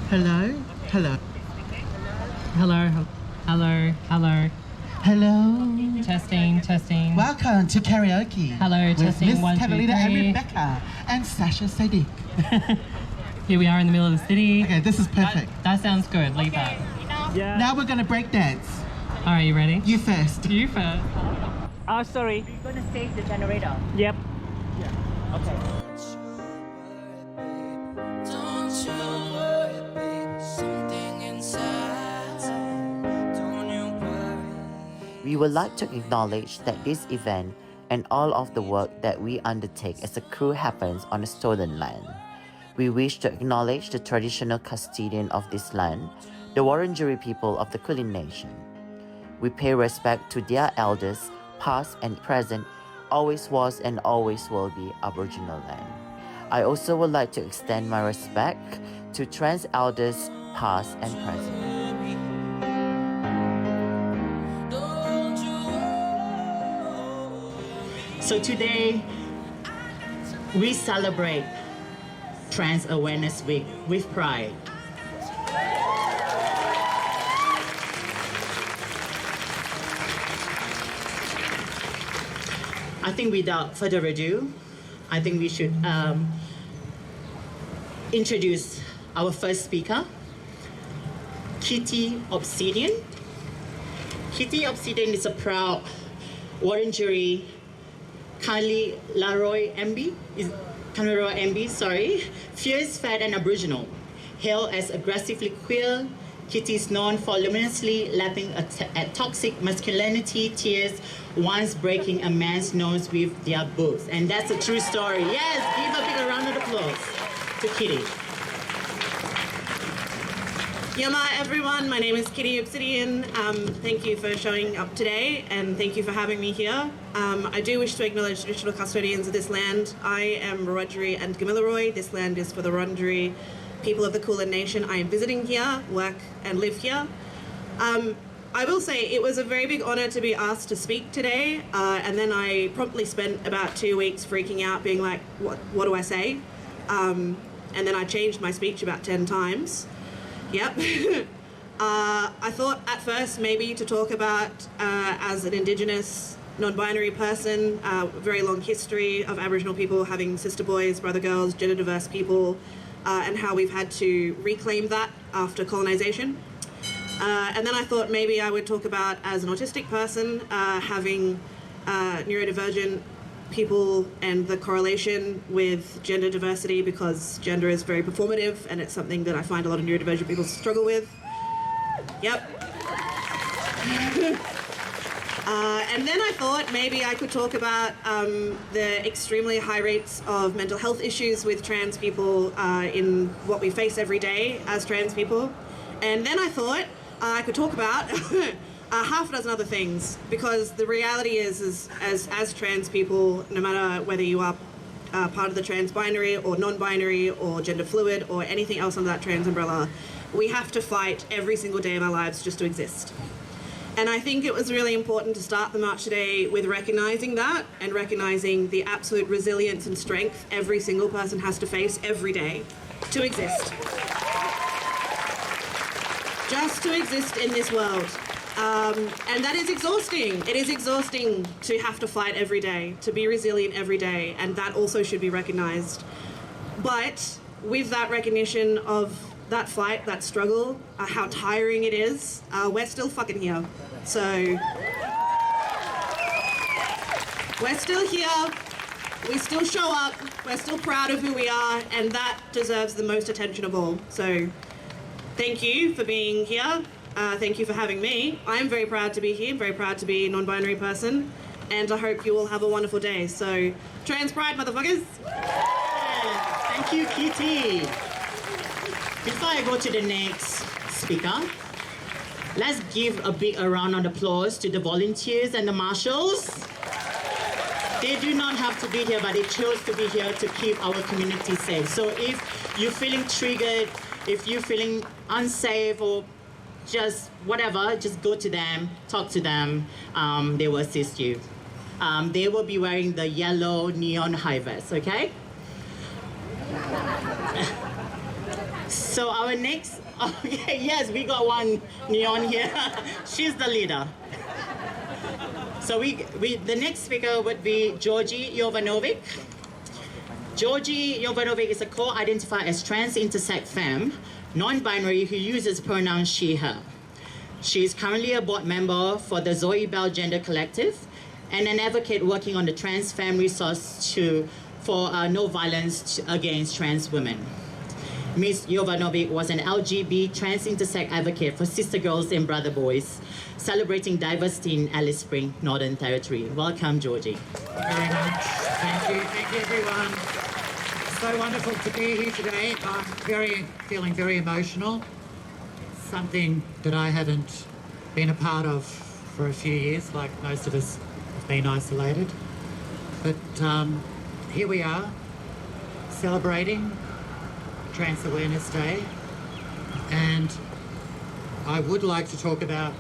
Hello? Hello. Hello, hello, hello. Hello. Testing, testing. Welcome to karaoke. Hello, with testing, Miss 1, 2, Catalina and 3. Rebecca and Sasha Sadiq. Here we are in the middle of the city. Okay, this is perfect. That sounds good. Leave that. Yeah. Now we're gonna break dance. All right, you ready? You first. You first. Oh, sorry. You're gonna save the generator. Yep. Okay. Don't you worry, babe. Something inside. Don't you worry. We would like to acknowledge that this event and all of the work that we undertake as a crew happens on a stolen land. We wish to acknowledge the traditional custodian of this land, the Wurundjeri people of the Kulin Nation. We pay respect to their elders, past and present, always was and always will be Aboriginal land. I also would like to extend my respect to trans elders, past and present. So today, we celebrate Trans Awareness Week with pride. I think without further ado, I think we should introduce our first speaker, Kitty Obsidian. Kitty Obsidian is a proud Wurundjeri Kanilaroi MB, fierce, fat and Aboriginal. Hailed as aggressively queer, Kitty is known for luminously lapping at toxic masculinity tears, once breaking a man's nose with their boobs. And that's a true story. Yes, give a big round of applause to Kitty. Yama everyone, my name is Kitty Obsidian. Thank you for showing up today and thank you for having me here. I do wish to acknowledge traditional custodians of this land. I am Wiradjuri and Gamilaroi. This land is for the Wurundjeri people of the Kulin Nation. I am visiting here, work and live here. I will say it was a very big honour to be asked to speak today, and then I promptly spent about 2 weeks freaking out, being like, what do I say? And then I changed my speech about 10 times. Yep. I thought at first maybe to talk about, as an Indigenous non-binary person, very long history of Aboriginal people having sister boys, brother girls, gender diverse people, and how we've had to reclaim that after colonisation. And then I thought maybe I would talk about, as an autistic person, having neurodivergent people and the correlation with gender diversity, because gender is very performative and it's something that I find a lot of neurodivergent people struggle with. Yep. And then I thought maybe I could talk about the extremely high rates of mental health issues with trans people in what we face every day as trans people. And then I thought I could talk about half a dozen other things, because the reality is as trans people, no matter whether you are part of the trans binary or non-binary or gender fluid or anything else under that trans umbrella, we have to fight every single day of our lives just to exist. And I think it was really important to start the march today with recognising that, and recognising the absolute resilience and strength every single person has to face every day to exist. Just to exist in this world. And that is exhausting. It is exhausting to have to fight every day, to be resilient every day, and that also should be recognised. But with that recognition of that fight, that struggle, how tiring it is, we're still fucking here. So, we're still here, we still show up, we're still proud of who we are, and that deserves the most attention of all. So, thank you for being here. Thank you for having me. I am very proud to be here, very proud to be a non-binary person, and I hope you all have a wonderful day. So, trans pride, motherfuckers! Yeah. Thank you, Kitty. Before I go to the next speaker, let's give a big round of applause to the volunteers and the marshals. They do not have to be here, but they chose to be here to keep our community safe. So if you're feeling triggered, if you're feeling unsafe or just whatever, just go to them, talk to them, they will assist you. They will be wearing the yellow neon high vest, okay? So So our next, okay, yes, we got one neon here. She's the leader. So the next speaker would be Georgie Jovanovic. Georgie Jovanovic is a co-identified as trans intersex femme, non-binary who uses pronouns she, her. She is currently a board member for the Zoe Bell Gender Collective and an advocate working on the Trans Femme Resource for no violence against trans women. Ms. Jovanovic was an LGB trans intersex advocate for Sister Girls and Brother Boys, celebrating diversity in Alice Springs, Northern Territory. Welcome, Georgie. Very much. Thank you everyone. So wonderful to be here today. I'm feeling very emotional. Something that I haven't been a part of for a few years, like most of us have been isolated. But here we are, celebrating Trans Awareness Day, and I would like to talk about,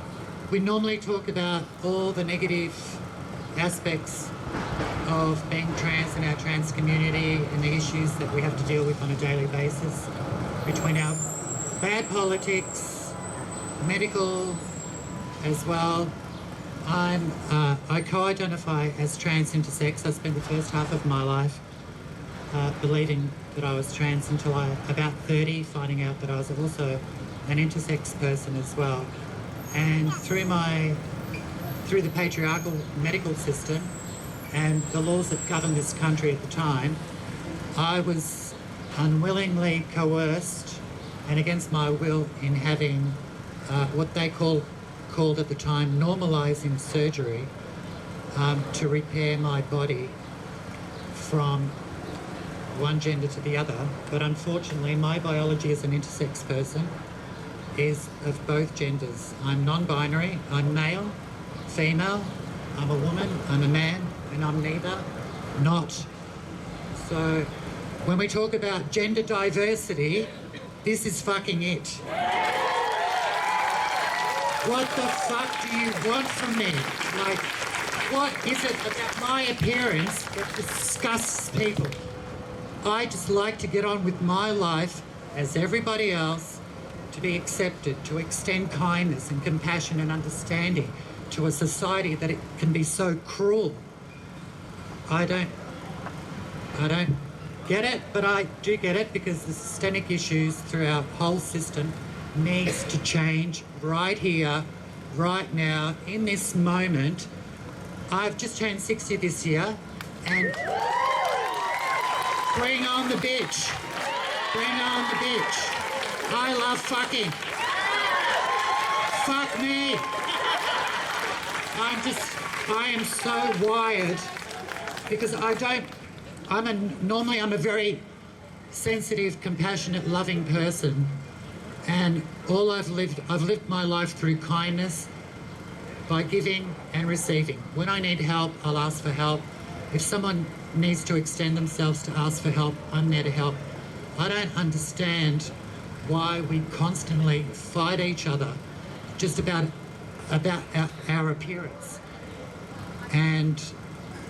we normally talk about all the negative aspects of being trans in our trans community and the issues that we have to deal with on a daily basis between our bad politics, medical as well. I co-identify as trans intersex. I spent the first half of my life believing that I was trans until about 30, finding out that I was also an intersex person as well. And through the patriarchal medical system and the laws that govern this country at the time, I was unwillingly coerced and against my will in having what they called at the time normalising surgery to repair my body from one gender to the other. But unfortunately, my biology as an intersex person is of both genders. I'm non-binary, I'm male, female, I'm a woman, I'm a man, and I'm neither, not. So when we talk about gender diversity, this is fucking it. What the fuck do you want from me? Like, what is it about my appearance that disgusts people? I just like to get on with my life as everybody else, to be accepted, to extend kindness and compassion and understanding to a society that it can be so cruel. I don't get it, but I do get it because the systemic issues through our whole system needs to change right here, right now, in this moment. I've just turned 60 this year, and bring on the bitch. Bring on the bitch. I love fucking. Fuck me. I am so wired because normally I'm a very sensitive, compassionate, loving person. And I've lived my life through kindness, by giving and receiving. When I need help, I'll ask for help. If someone needs to extend themselves to ask for help, I'm there to help. I don't understand why we constantly fight each other just about our appearance. And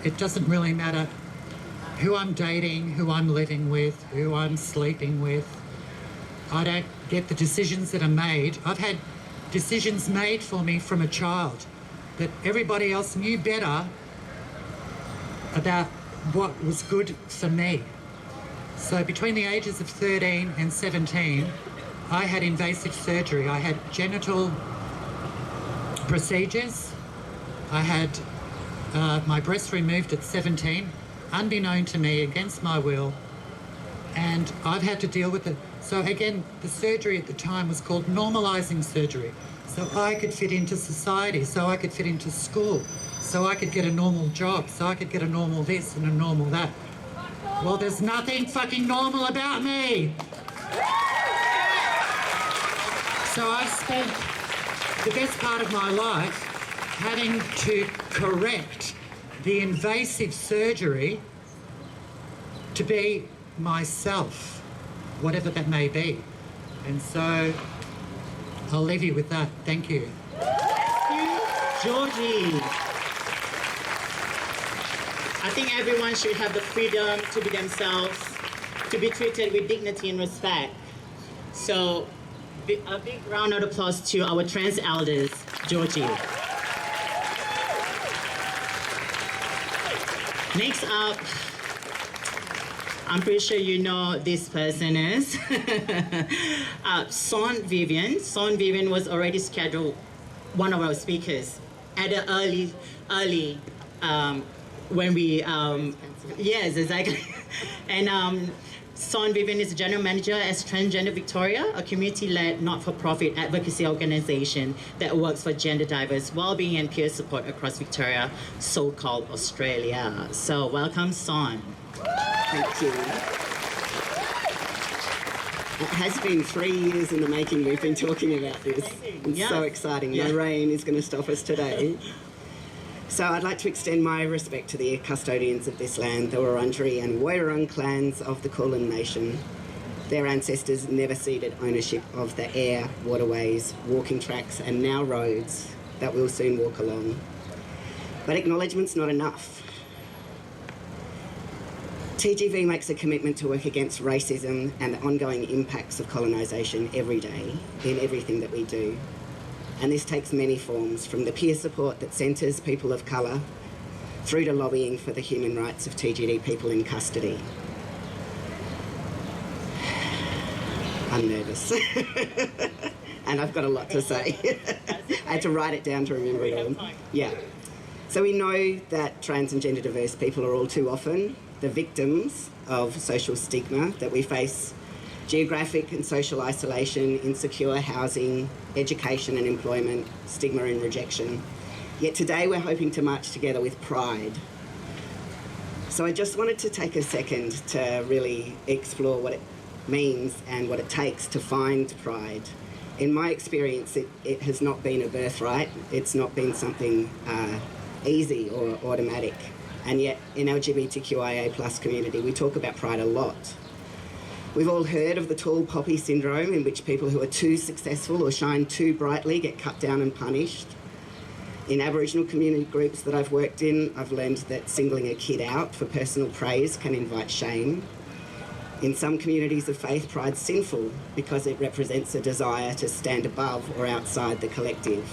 it doesn't really matter who I'm dating, who I'm living with, who I'm sleeping with. I don't get the decisions that are made. I've had decisions made for me from a child that everybody else knew better about what was good for me. So between the ages of 13 and 17, I had invasive surgery. I had genital procedures. I had my breast removed at 17, unbeknown to me, against my will, and I've had to deal with it. So again, the surgery at the time was called normalising surgery. So I could fit into society, so I could fit into school, so I could get a normal job, so I could get a normal this and a normal that. Well, there's nothing fucking normal about me. So I've spent the best part of my life having to correct the invasive surgery to be myself, whatever that may be. And so I'll leave you with that. Thank you. Georgie. I think everyone should have the freedom to be themselves, to be treated with dignity and respect. So, a big round of applause to our trans elders, Georgie. Next up, I'm pretty sure you know this person is. Son Vivian. Son Vivian was already scheduled one of our speakers at the early when we yes, exactly. And Son Vivian is the general manager at Transgender Victoria, a community-led not-for-profit advocacy organization that works for gender diverse well-being and peer support across Victoria, so-called Australia. So welcome, Son. Thank you. It has been 3 years in the making. We've been talking about this. It's Yes. so exciting. Yeah. No rain is going to stop us today. So I'd like to extend my respect to the custodians of this land, the Wurundjeri and Woiwurrung clans of the Kulin Nation. Their ancestors never ceded ownership of the air, waterways, walking tracks and now roads that we'll soon walk along. But acknowledgement's not enough. TGV makes a commitment to work against racism and the ongoing impacts of colonisation every day in everything that we do. And this takes many forms, from the peer support that centres people of colour through to lobbying for the human rights of TGD people in custody. I'm nervous. And I've got a lot to say. I had to write it down to remember it all. Yeah. So we know that trans and gender diverse people are all too often the victims of social stigma that we face. Geographic and social isolation, insecure housing, education and employment, stigma and rejection. Yet today we're hoping to march together with pride. So I just wanted to take a second to really explore what it means and what it takes to find pride. In my experience, it has not been a birthright. It's not been something easy or automatic. And yet in LGBTQIA+ community, we talk about pride a lot. We've all heard of the tall poppy syndrome, in which people who are too successful or shine too brightly get cut down and punished. In Aboriginal community groups that I've worked in, I've learned that singling a kid out for personal praise can invite shame. In some communities of faith, pride's sinful because it represents a desire to stand above or outside the collective.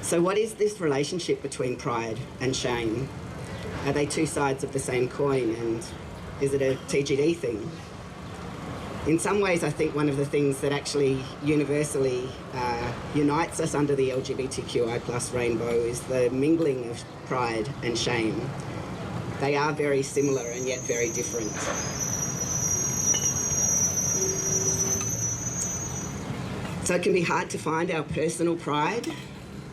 So what is this relationship between pride and shame? Are they two sides of the same coin, and is it a TGD thing? In some ways, I think one of the things that actually universally unites us under the LGBTQI+ rainbow is the mingling of pride and shame. They are very similar and yet very different. So it can be hard to find our personal pride.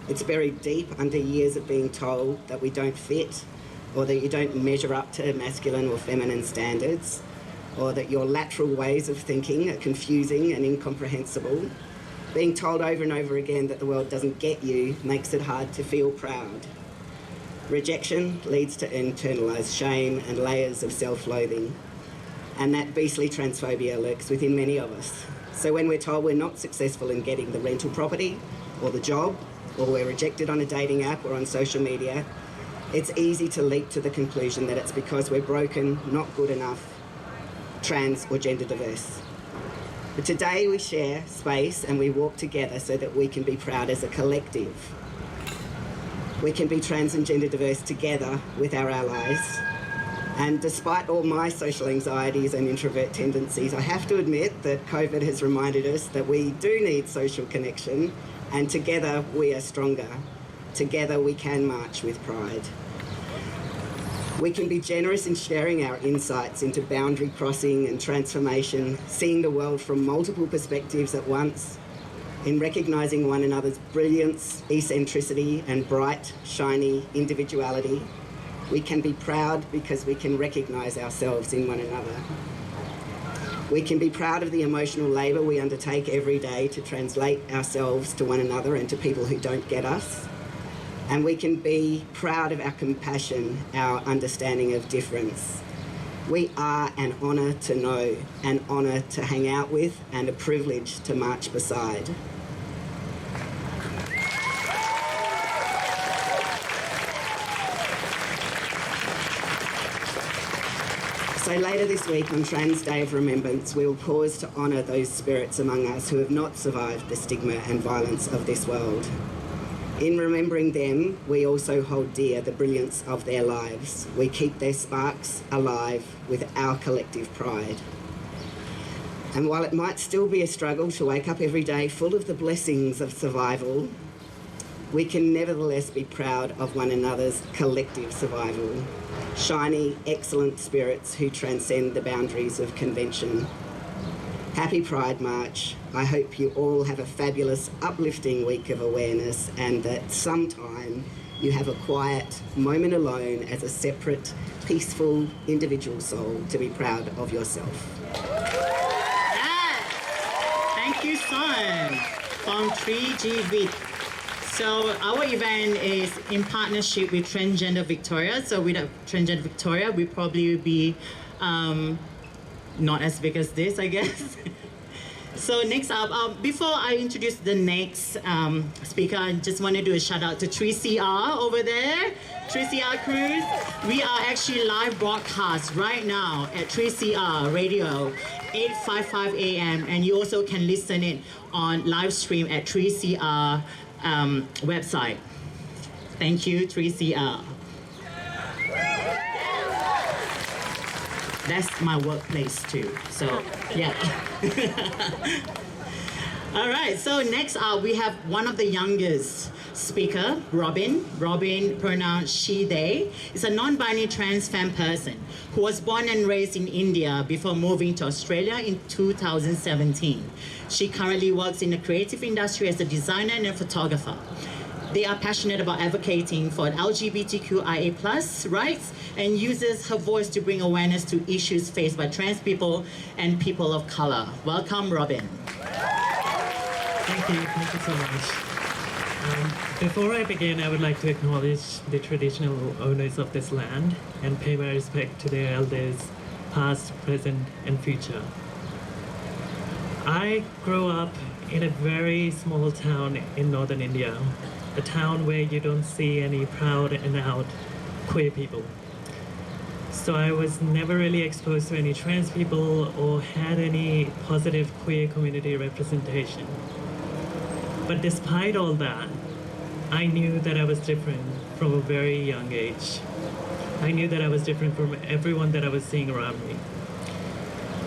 It's buried deep under years of being told that we don't fit, or that you don't measure up to masculine or feminine standards, or that your lateral ways of thinking are confusing and incomprehensible. Being told over and over again that the world doesn't get you makes it hard to feel proud. Rejection leads to internalised shame and layers of self-loathing, and that beastly transphobia lurks within many of us. So when we're told we're not successful in getting the rental property or the job, or we're rejected on a dating app or on social media, it's easy to leap to the conclusion that it's because we're broken, not good enough, trans or gender diverse. But today we share space and we walk together so that we can be proud as a collective. We can be trans and gender diverse together with our allies. And despite all my social anxieties and introvert tendencies, I have to admit that COVID has reminded us that we do need social connection, and together we are stronger. Together we can march with pride. We can be generous in sharing our insights into boundary crossing and transformation, seeing the world from multiple perspectives at once, in recognising one another's brilliance, eccentricity and bright, shiny individuality. We can be proud because we can recognise ourselves in one another. We can be proud of the emotional labour we undertake every day to translate ourselves to one another and to people who don't get us. And we can be proud of our compassion, our understanding of difference. We are an honour to know, an honour to hang out with, and a privilege to march beside. So later this week on Trans Day of Remembrance, we will pause to honour those spirits among us who have not survived the stigma and violence of this world. In remembering them, we also hold dear the brilliance of their lives. We keep their sparks alive with our collective pride. And while it might still be a struggle to wake up every day full of the blessings of survival, we can nevertheless be proud of one another's collective survival. Shiny, excellent spirits who transcend the boundaries of convention. Happy Pride March. I hope you all have a fabulous, uplifting week of awareness and that sometime you have a quiet moment alone as a separate, peaceful, individual soul to be proud of yourself. Yes. Thank you, Son, from 3GV. So our event is in partnership with Transgender Victoria. So with Transgender Victoria, we probably will be not as big as this, I guess. So next up, before I introduce the next speaker, I just want to do a shout out to 3CR over there, 3CR Cruise. We are actually live broadcast right now at 3CR Radio, 8:55 a.m. And you also can listen it on live stream at 3CR website. Thank you, 3CR. That's my workplace too, so yeah. All right, so next up we have one of the youngest speaker, Robin. Robin, pronounced she, they, is a non-binary trans femme person who was born and raised in India before moving to Australia in 2017. She currently works in the creative industry as a designer and a photographer. They are passionate about advocating for LGBTQIA+ rights and uses her voice to bring awareness to issues faced by trans people and people of color. Welcome, Robin. Thank you so much. Before I begin, I would like to acknowledge the traditional owners of this land and pay my respect to their elders, past, present, and future. I grew up in a very small town in northern India, a town where you don't see any proud and out queer people. So I was never really exposed to any trans people or had any positive queer community representation. But despite all that, I knew that I was different from a very young age. I knew that I was different from everyone that I was seeing around me.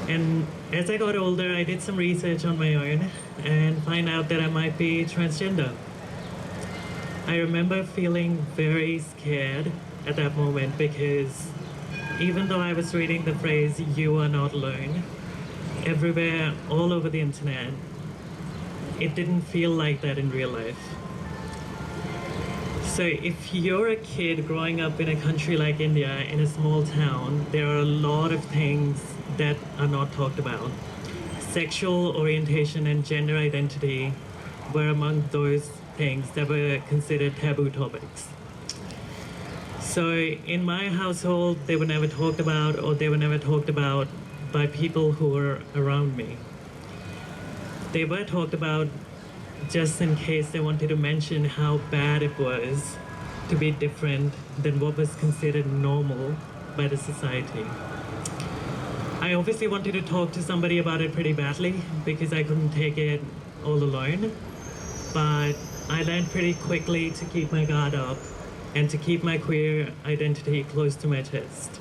And as I got older, I did some research on my own and find out that I might be transgender. I remember feeling very scared at that moment because even though I was reading the phrase, "you are not alone," everywhere, all over the internet, it didn't feel like that in real life. So if you're a kid growing up in a country like India, in a small town, there are a lot of things that are not talked about. Sexual orientation and gender identity were among those things that were considered taboo topics. So in my household, they were never talked about, or they were never talked about by people who were around me. They were talked about just in case they wanted to mention how bad it was to be different than what was considered normal by the society. I obviously wanted to talk to somebody about it pretty badly because I couldn't take it all alone, but I learned pretty quickly to keep my guard up and to keep my queer identity close to my chest.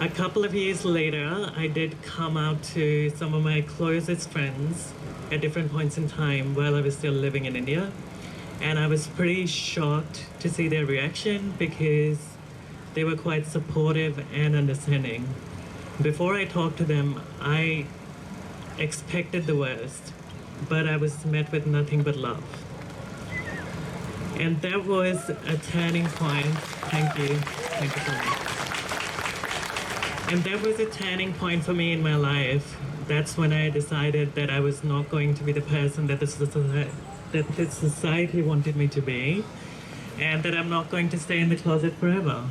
A couple of years later, I did come out to some of my closest friends at different points in time while I was still living in India. And I was pretty shocked to see their reaction because they were quite supportive and understanding. Before I talked to them, I expected the worst, but I was met with nothing but love. And that was a turning point. Thank you so much. And that was a turning point for me in my life. That's when I decided that I was not going to be the person that the society wanted me to be, and that I'm not going to stay in the closet forever.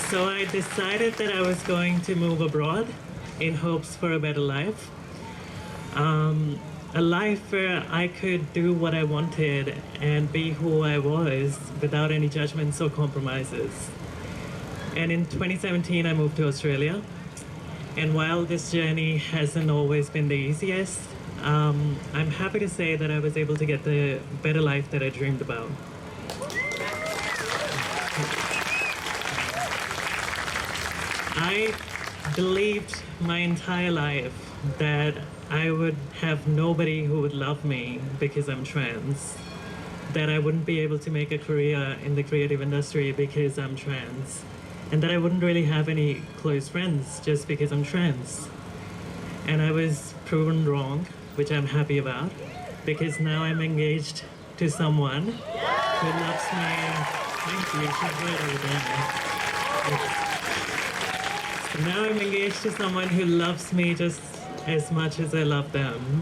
So I decided that I was going to move abroad in hopes for a better life. a life where I could do what I wanted and be who I was without any judgments or compromises. And in 2017, I moved to Australia. And while this journey hasn't always been the easiest, I'm happy to say that I was able to get the better life that I dreamed about. I believed my entire life that I would have nobody who would love me because I'm trans, that I wouldn't be able to make a career in the creative industry because I'm trans, and that I wouldn't really have any close friends just because I'm trans. And I was proven wrong, which I'm happy about, because now I'm engaged to someone who loves me. Thank you, she's right over there. Now I'm engaged to someone who loves me just as much as I love them.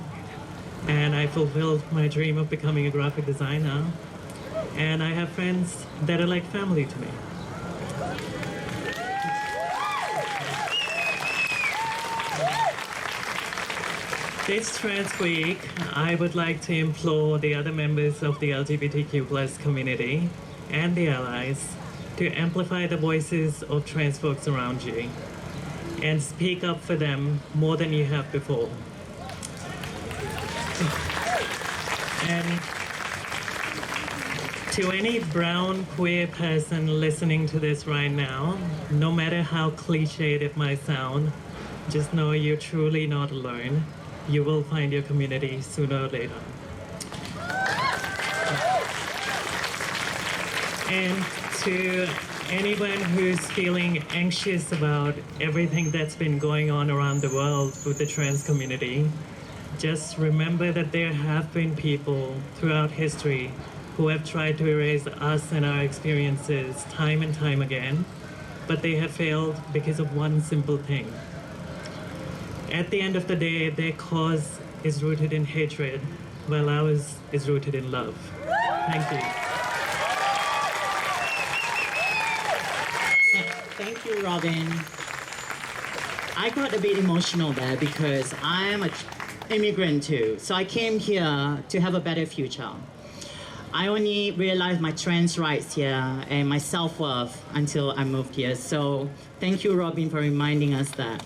And I fulfilled my dream of becoming a graphic designer. And I have friends that are like family to me. This Trans Week, I would like to implore the other members of the LGBTQ+ community and the allies to amplify the voices of trans folks around you and speak up for them more than you have before. And to any brown queer person listening to this right now, no matter how cliched it might sound, just know you're truly not alone. You will find your community sooner or later. And to anyone who's feeling anxious about everything that's been going on around the world with the trans community, just remember that there have been people throughout history who have tried to erase us and our experiences time and time again, but they have failed because of one simple thing. At the end of the day, their cause is rooted in hatred, while ours is rooted in love. Thank you. Thank you, Robin. I got a bit emotional there because I'm an immigrant too. So I came here to have a better future. I only realized my trans rights here and my self-worth until I moved here. So thank you, Robin, for reminding us that.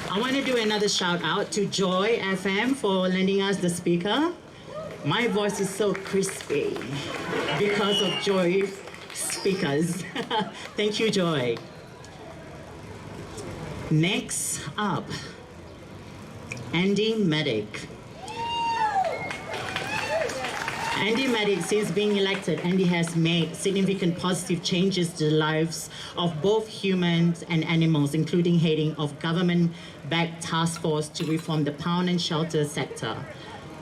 I want to do another shout out to Joy FM for lending us the speaker. My voice is so crispy because of Joy's speakers. Thank you, Joy. Next up, Andy Medic. Andy Medic, since being elected, Andy has made significant positive changes to the lives of both humans and animals, including heading of government-backed task force to reform the pound and shelter sector,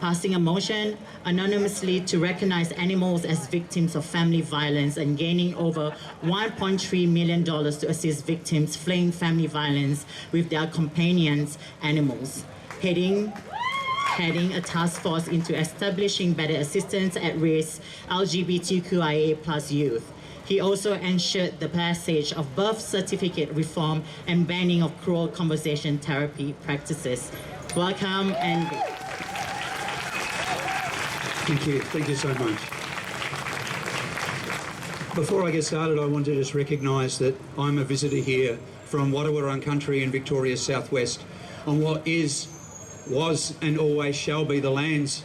passing a motion anonymously to recognize animals as victims of family violence and gaining over $1.3 million to assist victims fleeing family violence with their companions animals, heading a task force into establishing better assistance at risk LGBTQIA+ youth. He also ensured the passage of birth certificate reform and banning of cruel conversation therapy practices. Welcome, Andy. Thank you so much. Before I get started, I want to just recognise that I'm a visitor here from Wadawurrung country in Victoria's southwest on what was and always shall be the lands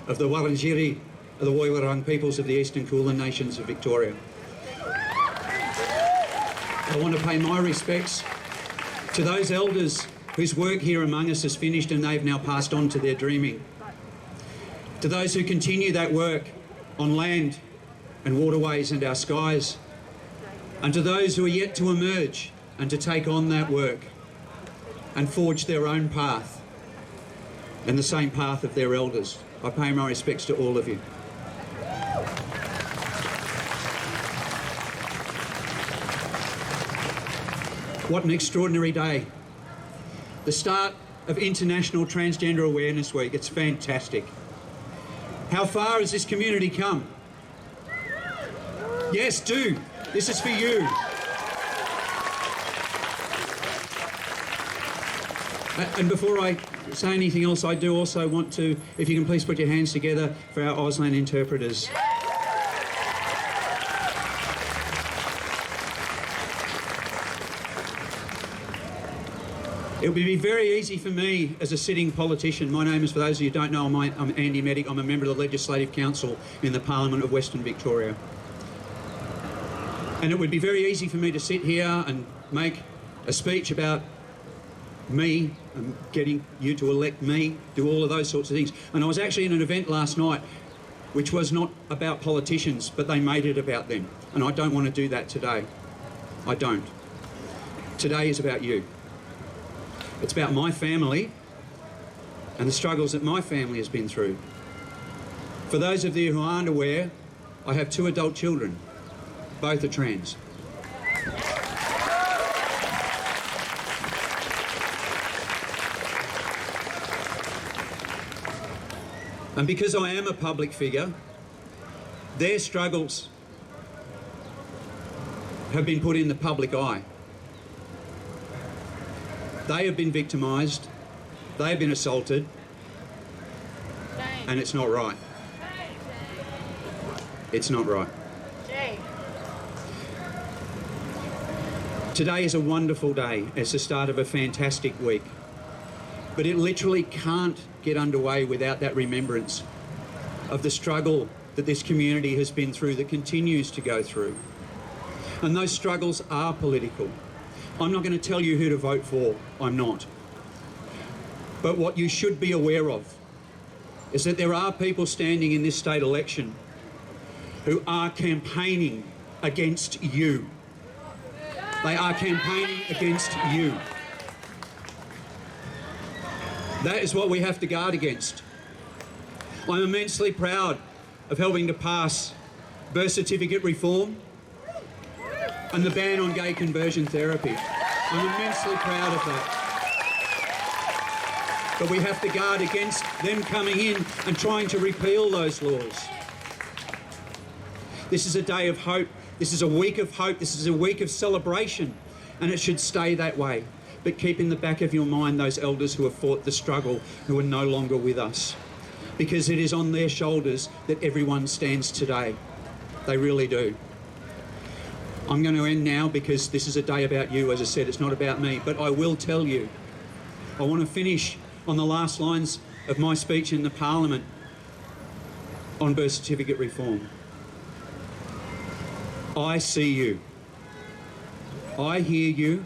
of the Wurundjeri, of the Woiwurrung peoples of the Eastern Kulin nations of Victoria. I want to pay my respects to those elders whose work here among us is finished and they've now passed on to their dreaming. To those who continue that work on land and waterways and our skies, and to those who are yet to emerge and to take on that work and forge their own path and the same path of their elders. I pay my respects to all of you. What an extraordinary day. The start of International Transgender Awareness Week. It's fantastic. How far has this community come? Yes, do. This is for you. And before I say anything else, I do also want to, if you can please put your hands together for our Auslan interpreters. It would be very easy for me as a sitting politician. My name is, for those of you who don't know, I'm Andy Medic. I'm a member of the Legislative Council in the Parliament of Western Victoria. And it would be very easy for me to sit here and make a speech about me and getting you to elect me, do all of those sorts of things. And I was actually in an event last night which was not about politicians, but they made it about them. And I don't want to do that today. I don't. Today is about you. It's about my family and the struggles that my family has been through. For those of you who aren't aware, I have 2 adult children. Both are trans. And because I am a public figure, their struggles have been put in the public eye. They have been victimised, they have been assaulted, and it's not right. It's not right. Today is a wonderful day. It's the start of a fantastic week. But it literally can't get underway without that remembrance of the struggle that this community has been through, that continues to go through. And those struggles are political. I'm not going to tell you who to vote for. I'm not. But what you should be aware of is that there are people standing in this state election who are campaigning against you. They are campaigning against you. That is what we have to guard against. I'm immensely proud of helping to pass birth certificate reform and the ban on gay conversion therapy. I'm immensely proud of that. But we have to guard against them coming in and trying to repeal those laws. This is a day of hope. This is a week of hope. This is a week of celebration, and it should stay that way. But keep in the back of your mind those elders who have fought the struggle, who are no longer with us, because it is on their shoulders that everyone stands today. They really do. I'm going to end now because this is a day about you. As I said, it's not about me, but I will tell you. I want to finish on the last lines of my speech in the Parliament on birth certificate reform. I see you. I hear you.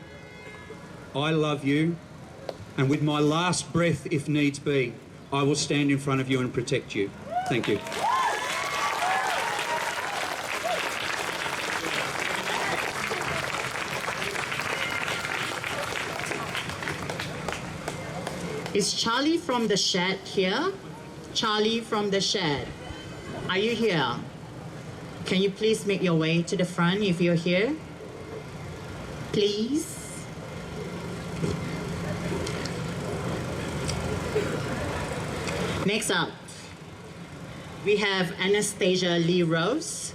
I love you. And with my last breath, if needs be, I will stand in front of you and protect you. Thank you. Is Charlie from the shed here? Charlie from the shed. Are you here? Can you please make your way to the front if you're here? Please. Next up, we have Anastasia Lee Rose.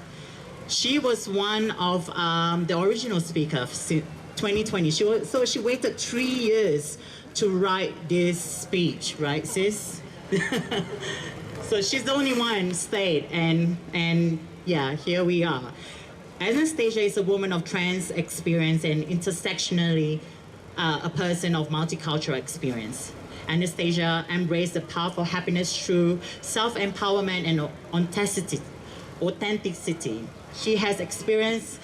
She was one of the original speakers, 2020. She waited 3 years to write this speech, right, sis? So she's the only one stayed, and yeah, here we are. Anastasia is a woman of trans experience and intersectionally a person of multicultural experience. Anastasia embraced the path of happiness through self-empowerment and authenticity. She has experienced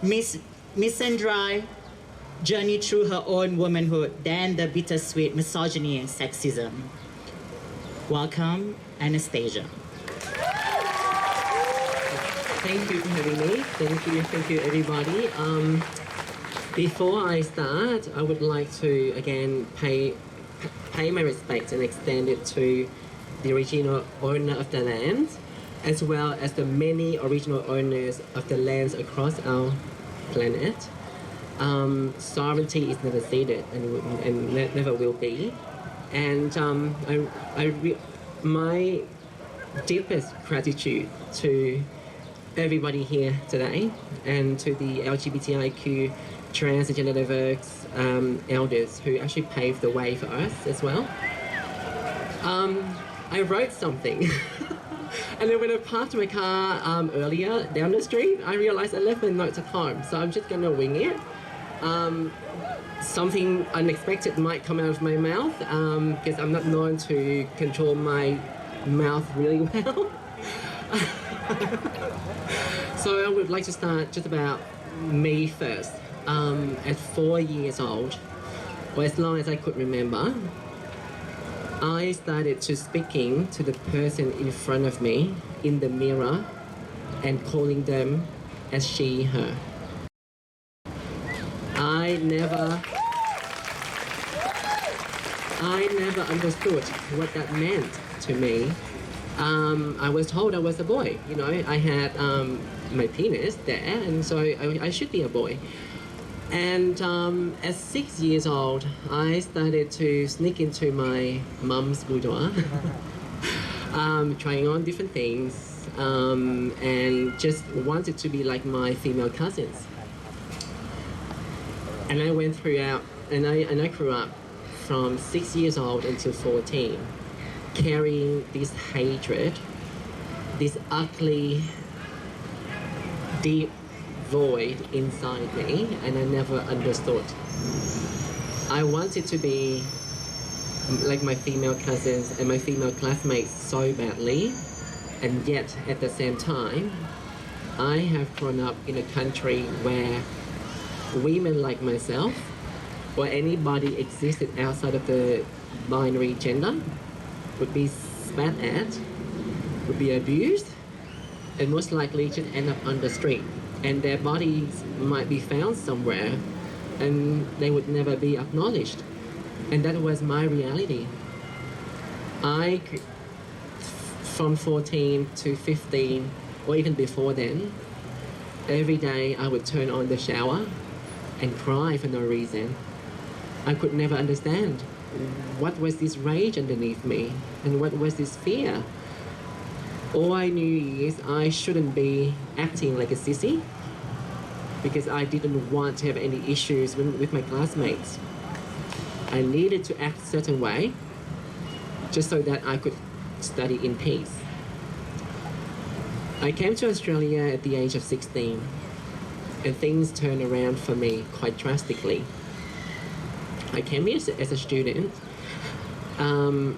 misandry journey through her own womanhood, then the bittersweet misogyny and sexism. Welcome, Anastasia. Thank you for having me. Thank you everybody. Before I start, I would like to again pay my respect and extend it to the original owner of the land, as well as the many original owners of the lands across our planet. Sovereignty is never ceded and never will be. And my deepest gratitude to everybody here today and to the LGBTIQ trans and gender diverse elders who actually paved the way for us as well. I wrote something. And then when I parked my car earlier down the street, I realized I left my notes at home. So I'm just gonna wing it. Something unexpected might come out of my mouth because I'm not known to control my mouth really well. So I would like to start just about me first. At 4 years old, or as long as I could remember, I started to speaking to the person in front of me in the mirror and calling them as she, her. I never understood what that meant to me. I was told I was a boy. You know, I had my penis there, and so I should be a boy. And at 6 years old, I started to sneak into my mum's boudoir, trying on different things, and just wanted to be like my female cousins. And I went throughout, and I grew up from 6 years old until 14, carrying this hatred, this ugly, deep void inside me, and I never understood. I wanted to be like my female cousins and my female classmates so badly, and yet at the same time, I have grown up in a country where women like myself or anybody existed outside of the binary gender would be spat at, would be abused, and most likely just end up on the street. And their bodies might be found somewhere and they would never be acknowledged. And that was my reality. From 14 to 15, or even before then, every day I would turn on the shower and cry for no reason. I could never understand what was this rage underneath me and what was this fear. All I knew is I shouldn't be acting like a sissy because I didn't want to have any issues with my classmates. I needed to act a certain way just so that I could study in peace. I came to Australia at the age of 16 and things turned around for me quite drastically. I came here as a student,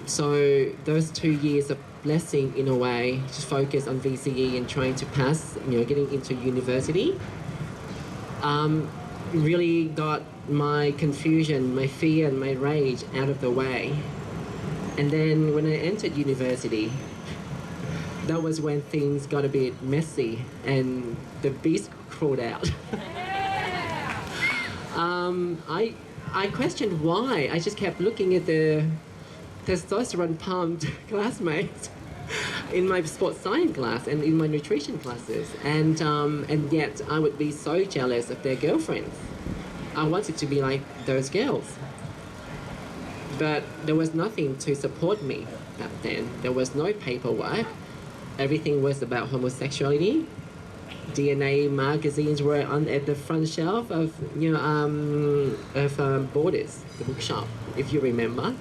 so those 2 years of blessing in a way, just focus on VCE and trying to pass, getting into university, really got my confusion, my fear and my rage out of the way. And then when I entered university, that was when things got a bit messy and the beast crawled out. I questioned why. I just kept looking at the testosterone pumped classmates in my sports science class and in my nutrition classes, and yet I would be so jealous of their girlfriends. I wanted to be like those girls, but there was nothing to support me back then. There was no paperwork. Everything was about homosexuality. DNA magazines were at the front shelf of Borders, the bookshop, if you remember.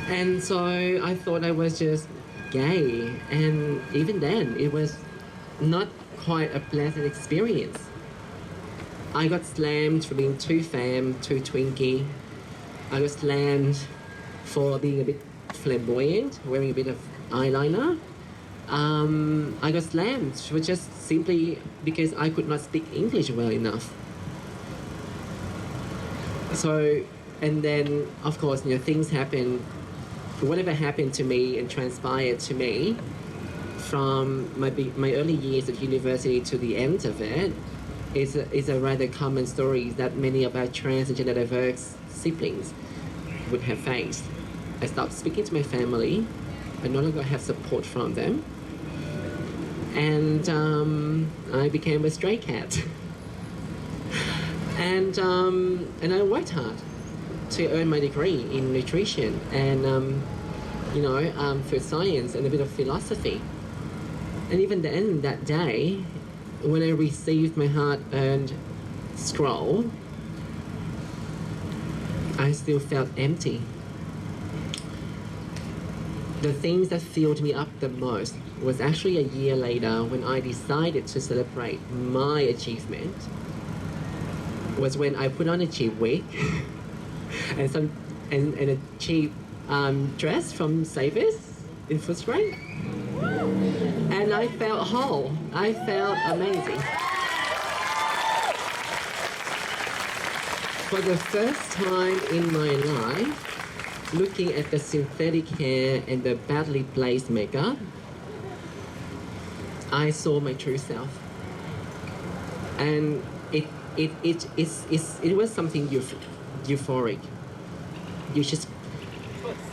And so I thought I was just gay, and even then it was not quite a pleasant experience. I got slammed for being too femme, too twinkie. I got slammed for being a bit flamboyant, wearing a bit of eyeliner. I got slammed for just simply because I could not speak English well enough. So, and then of course, things happen. Whatever happened to me and transpired to me from my early years at university to the end of it is a rather common story that many of our trans and gender diverse siblings would have faced. I stopped speaking to my family. I no longer have support from them. And I became a stray cat. And I worked hard to earn my degree in nutrition and food science and a bit of philosophy. And even then, that day, when I received my hard-earned scroll, I still felt empty. The things that filled me up the most was actually a year later when I decided to celebrate my achievement, was when I put on a cheap wig and a cheap dress from Savers in Footscray. And I felt whole. I felt amazing. For the first time in my life, looking at the synthetic hair and the badly placed makeup, I saw my true self. And it was something euphoric.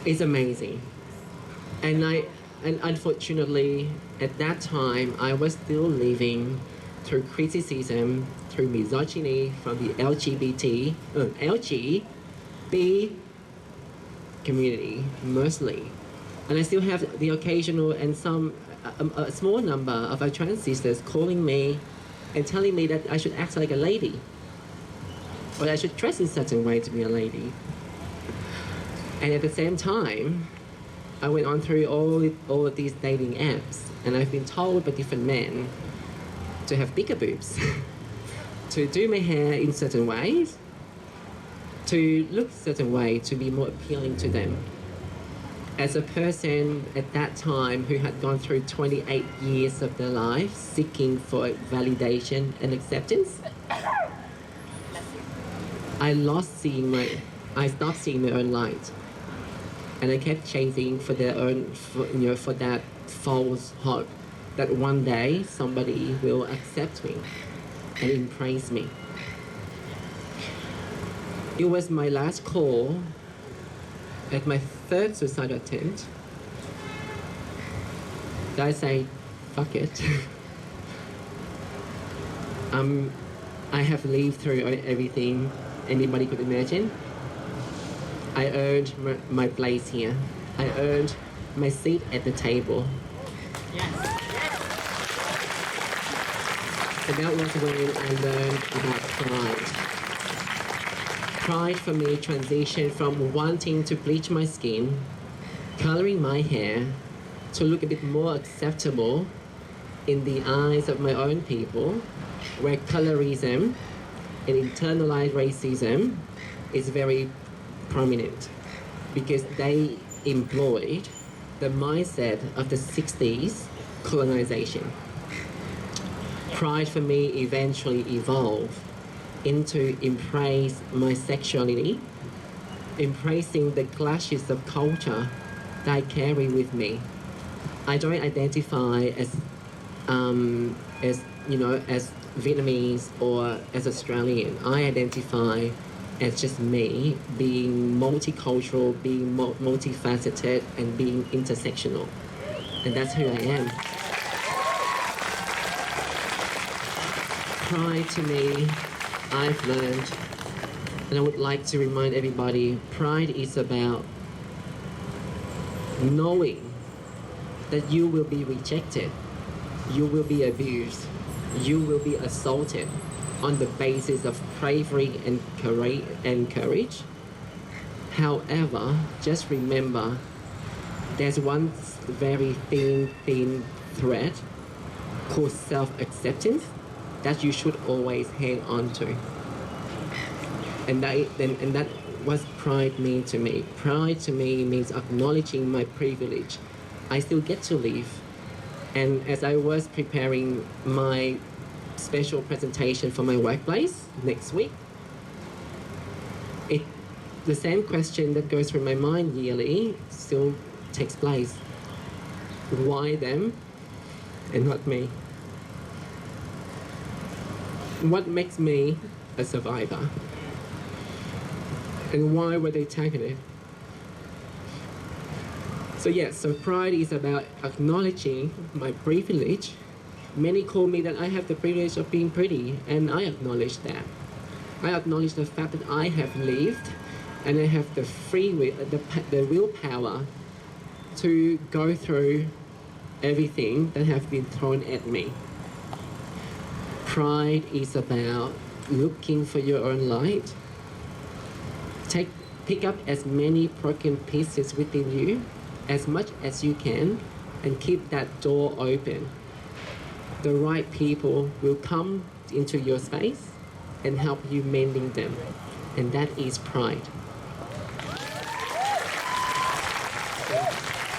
It's amazing. And unfortunately, at that time, I was still living through criticism, through misogyny from the LGBT community, mostly. And I still have the occasional and a small number of our trans sisters calling me and telling me that I should act like a lady, or I should dress in a certain way to be a lady. And at the same time, I went on through all of these dating apps, and I've been told by different men to have bigger boobs, to do my hair in certain ways, to look a certain way to be more appealing to them. As a person at that time who had gone through 28 years of their life seeking for validation and acceptance, I stopped seeing my own light. And I kept chasing for that false hope that one day somebody will accept me and embrace me. It was my last call at my third suicide attempt that I say, fuck it. I have lived through everything anybody could imagine. I earned my place here. I earned my seat at the table. Yes. And that was when I learned about pride. Pride for me transitioned from wanting to bleach my skin, coloring my hair, to look a bit more acceptable in the eyes of my own people, where colorism and internalized racism is very prominent, because they employed the mindset of the 60s colonization. Pride for me eventually evolved into embrace my sexuality, embracing the clashes of culture that I carry with me. I don't identify as Vietnamese or as Australian. I identify as just me, being multicultural, being multifaceted, and being intersectional. And that's who I am. Pride to me, I've learned, and I would like to remind everybody, pride is about knowing that you will be rejected, you will be abused, you will be assaulted on the basis of bravery and courage. However, just remember, there's one very thin thread called self-acceptance that you should always hang on to. And that was pride mean to me. Pride to me means acknowledging my privilege. I still get to live. And as I was preparing my special presentation for my workplace next week, the same question that goes through my mind yearly still takes place. Why them and not me? What makes me a survivor? And why were they targeted? So pride is about acknowledging my privilege. Many call me that I have the privilege of being pretty, and I acknowledge that. I acknowledge the fact that I have lived, and I have the free will, the willpower to go through everything that have been thrown at me. Pride is about looking for your own light. Pick up as many broken pieces within you, as much as you can, and keep that door open. The right people will come into your space and help you mending them. And that is pride.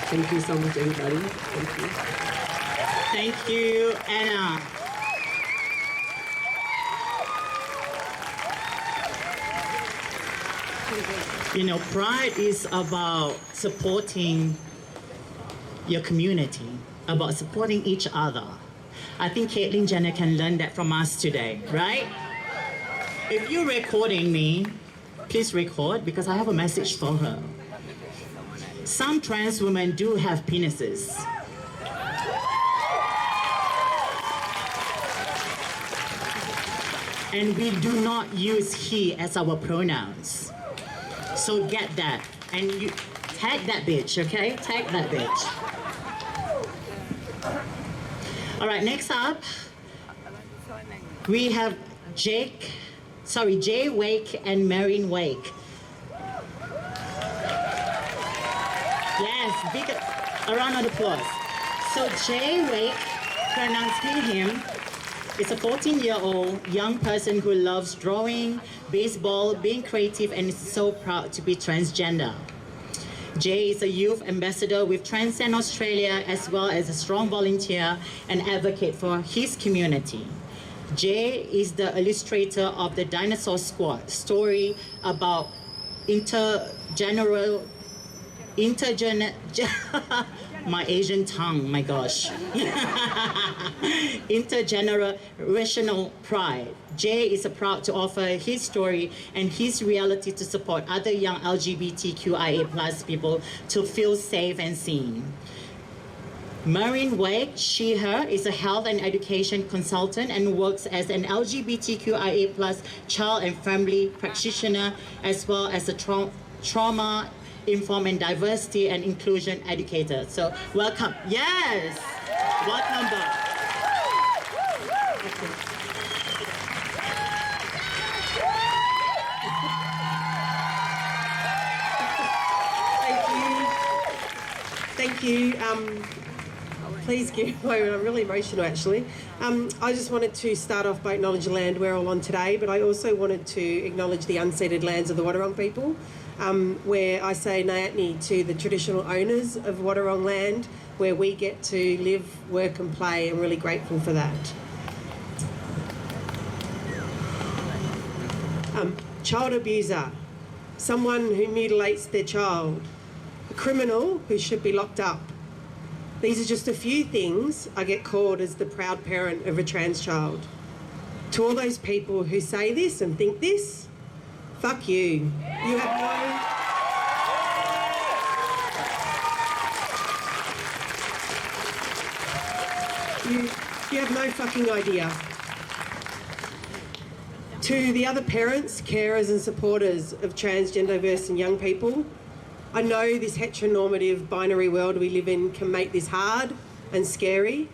Thank you so much, everybody. Thank you. Thank you, Anna. You know, pride is about supporting your community, about supporting each other. I think Caitlyn Jenner can learn that from us today, right? If you're recording me, please record because I have a message for her. Some trans women do have penises. And we do not use he as our pronouns. So get that. And you tag that bitch, okay? Tag that bitch. All right, next up, we have Jay Wake and Marin Wake. Yes, big a round of applause. So Jay Wake, pronounced him, is a 14-year-old young person who loves drawing, baseball, being creative, and is so proud to be transgender. Jay is a youth ambassador with Transcend Australia, as well as a strong volunteer and advocate for his community. Jay is the illustrator of the Dinosaur Squad story about my Asian tongue, my gosh. Intergenerational pride. Jay is proud to offer his story and his reality to support other young LGBTQIA+ people to feel safe and seen. Marin Wake, she, her, is a health and education consultant and works as an LGBTQIA+ child and family practitioner, as well as a trauma informed and diversity and inclusion educator. So welcome. Yes, welcome back. Thank you. Please give way. I'm really emotional, actually. I just wanted to start off by acknowledging the land we're all on today, but I also wanted to acknowledge the unceded lands of the Wadawurrung people, where I say Nayatni to the traditional owners of Wadawurrung land, where we get to live, work and play. I'm really grateful for that. Child abuser, someone who mutilates their child, a criminal who should be locked up. These are just a few things I get called as the proud parent of a trans child. To all those people who say this and think this, fuck you. You have no fucking idea. To the other parents, carers and supporters of transgender, diverse and young people, I know this heteronormative binary world we live in can make this hard and scary,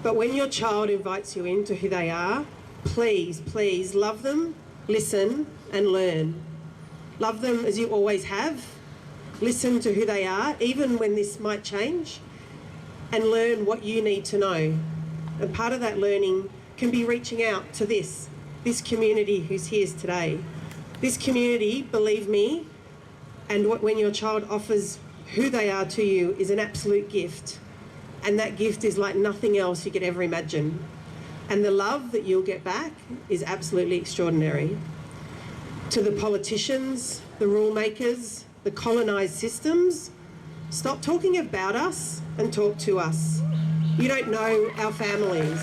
but when your child invites you into who they are, please, please love them, listen and learn. Love them as you always have. Listen to who they are, even when this might change, and learn what you need to know. And part of that learning can be reaching out to this community who's here today. This community, believe me, and when your child offers who they are to you is an absolute gift. And that gift is like nothing else you could ever imagine. And the love that you'll get back is absolutely extraordinary. To the politicians, the rule makers, the colonised systems, stop talking about us and talk to us. You don't know our families.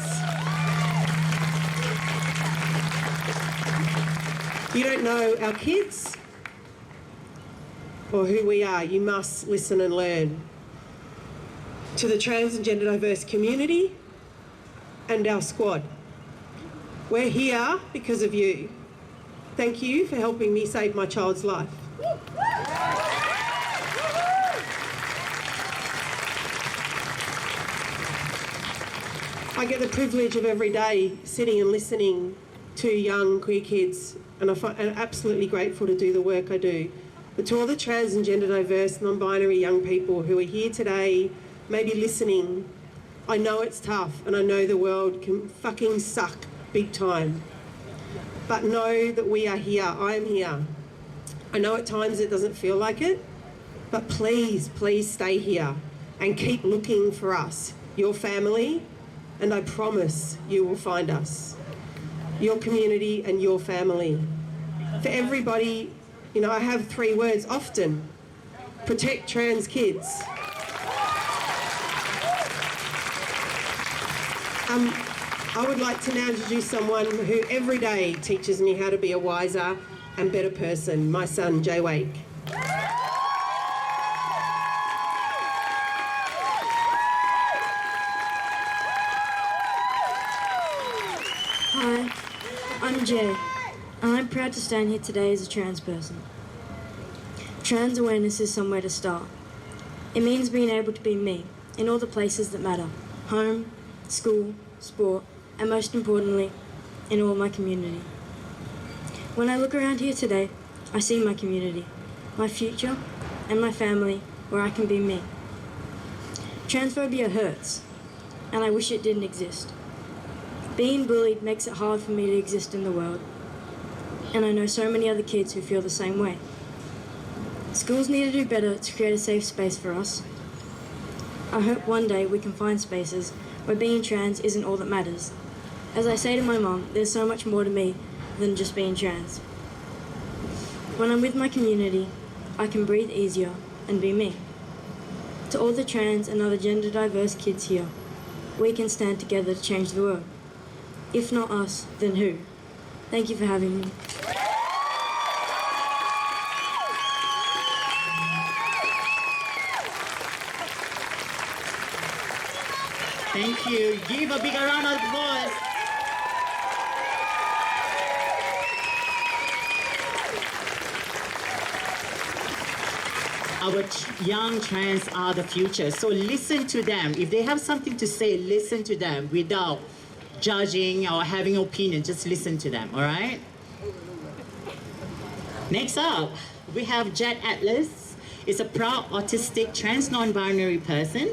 You don't know our kids or who we are. You must listen and learn. To the trans and gender diverse community and our squad, we're here because of you. Thank you for helping me save my child's life. I get the privilege of every day sitting and listening to young queer kids, and I'm absolutely grateful to do the work I do. But to all the trans and gender diverse, non-binary young people who are here today, maybe listening, I know it's tough and I know the world can fucking suck big time. But know that we are here, I am here. I know at times it doesn't feel like it, but please, please stay here and keep looking for us, your family, and I promise you will find us, your community and your family. For everybody, you know, I have 3 words often: protect trans kids. I would like to now introduce someone who every day teaches me how to be a wiser and better person, my son, Jay Wake. Hi, I'm Jay, and I'm proud to stand here today as a trans person. Trans awareness is somewhere to start. It means being able to be me in all the places that matter: home, school, sport, and most importantly, in all my community. When I look around here today, I see my community, my future, and my family where I can be me. Transphobia hurts, and I wish it didn't exist. Being bullied makes it hard for me to exist in the world, and I know so many other kids who feel the same way. Schools need to do better to create a safe space for us. I hope one day we can find spaces where being trans isn't all that matters. As I say to my mum, there's so much more to me than just being trans. When I'm with my community, I can breathe easier and be me. To all the trans and other gender diverse kids here, we can stand together to change the world. If not us, then who? Thank you for having me. Thank you. Give a big round of applause. Our young trans are the future, so listen to them. If they have something to say, listen to them without judging or having opinion. Just listen to them, all right? Next up, we have Jet Atlas. Is a proud autistic trans non-binary person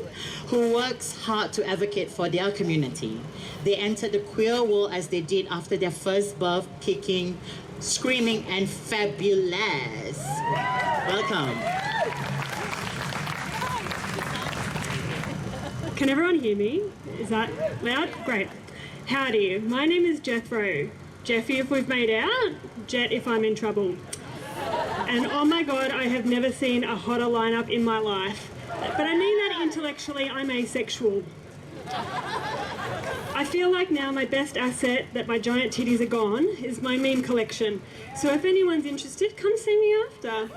who works hard to advocate for their community. They entered the queer world as they did after their first birth, kicking, screaming, and fabulous. Welcome. Can everyone hear me? Is that loud? Great. Howdy, my name is Jethro. Jeffy if we've made out, Jet if I'm in trouble. And oh my God, I have never seen a hotter lineup in my life. But I mean that intellectually, I'm asexual. I feel like now my best asset that my giant titties are gone is my meme collection. So if anyone's interested, come see me after.